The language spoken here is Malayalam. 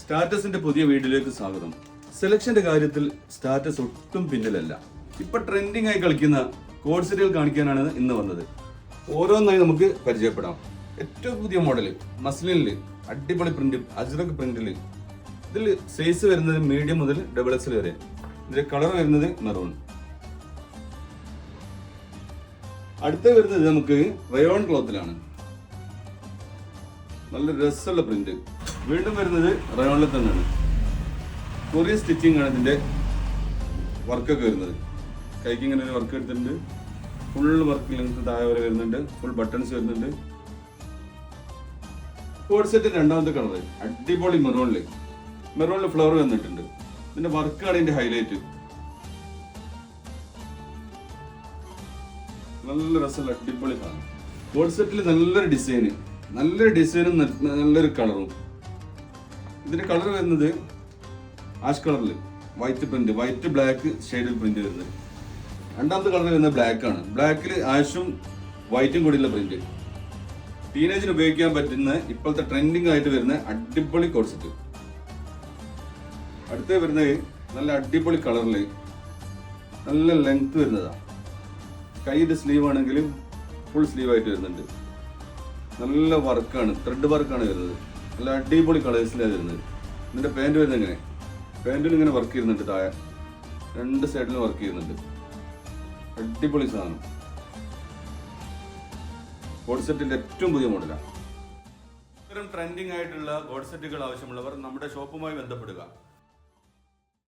സ്റ്റാറ്റസിന്റെ പുതിയ വീഡിയോയിലേക്ക് സ്വാഗതം. സെലക്ഷന്റെ കാര്യത്തിൽ സ്റ്റാറ്റസ് ഒട്ടും പിന്നിലല്ല. ഇപ്പൊ ട്രെൻഡിങ് ആയി കളിക്കുന്ന കോഡ് സെറ്റുകൾ കാണിക്കാനാണ് ഇന്ന് വന്നത്. ഓരോന്നായി നമുക്ക് പരിചയപ്പെടാം. ഏറ്റവും പുതിയ മോഡല് മസ്ലിനില് അടിപൊളി പ്രിന്റ്, അജ്രക് പ്രിന്റില്. ഇതിൽ സൈസ് വരുന്നത് മീഡിയം മുതൽ XXL വരെ. ഇതിന്റെ കളർ വരുന്നത് മെറൂൺ. അടുത്ത വരുന്നത് നമുക്ക് റയോൺ ക്ലോത്തിലാണ്. നല്ല രസമുള്ള പ്രിന്റ്. വീണ്ടും വരുന്നത് റയോണിൽ തന്നെയാണ്. കൊറിയൻ സ്റ്റിച്ചിങ് ആണ് ഇതിന്റെ വർക്കൊക്കെ വരുന്നത്. കൈക്ക് ഇങ്ങനെ ഒരു വർക്ക് എടുത്തിട്ടുണ്ട്. ഫുൾ വർക്ക് ലെങ്ത് താഴെ വരെ വരുന്നുണ്ട്. ഫുൾ ബട്ടൺസ് വരുന്നുണ്ട്. കോഡ് സെറ്റ് രണ്ടാമത്തെ കളർ അടിപൊളി മെറൂണില് ഫ്ലവർ വന്നിട്ടുണ്ട്. ഇതിന്റെ വർക്കാണ് ഇതിന്റെ ഹൈലൈറ്റ്. നല്ല രസമുള്ള അടിപൊളി സാധനം. കോഡ് സെറ്റിൽ നല്ലൊരു ഡിസൈനും നല്ലൊരു കളറും. ഇതിന്റെ കളർ വരുന്നത് ആഷ് കളറിൽ വൈറ്റ് പ്രിന്റ്, വൈറ്റ് ബ്ലാക്ക് ഷെയ്ഡിൽ പ്രിന്റ് വരുന്നത്. രണ്ടാമത്തെ കളർ വരുന്നത് ബ്ലാക്ക് ആണ്. ബ്ലാക്കിൽ ആഷും വൈറ്റും കൂടിയുള്ള പ്രിന്റ്. ടീനേജിന് ഉപയോഗിക്കാൻ പറ്റുന്ന ഇപ്പോഴത്തെ ട്രെൻഡിങ് ആയിട്ട് വരുന്ന അടിപൊളി കോഡ് സെറ്റ്. അടുത്ത വരുന്നത് നല്ല അടിപൊളി കളറില് നല്ല ലെങ്ത് വരുന്നതാണ്. കൈയുടെ സ്ലീവ് ആണെങ്കിലും ഫുൾ സ്ലീവ് ആയിട്ട് വരുന്നുണ്ട്. നല്ല വർക്കാണ്, ത്രെഡ് വർക്കാണ് വരുന്നത്. നല്ല അടിപൊളി കളേഴ്സിലാണ് വരുന്നത്. ഇതിന്റെ പാൻറ് വരുന്നത് ഇങ്ങനെ, പാൻറ്റിൽ ഇങ്ങനെ വർക്ക് ചെയ്യുന്നുണ്ട്. താഴെ രണ്ട് സൈഡിലും വർക്ക് ചെയ്യുന്നുണ്ട്. അടിപൊളി സാധനം. കോഡ് സെറ്റിന്റെ ഏറ്റവും പുതിയ മോഡലാണ്. ഇത്തരം ട്രെൻഡിങ് ആയിട്ടുള്ള കോഡ് സെറ്റുകൾ ആവശ്യമുള്ളവർ നമ്മുടെ ഷോപ്പുമായി ബന്ധപ്പെടുക.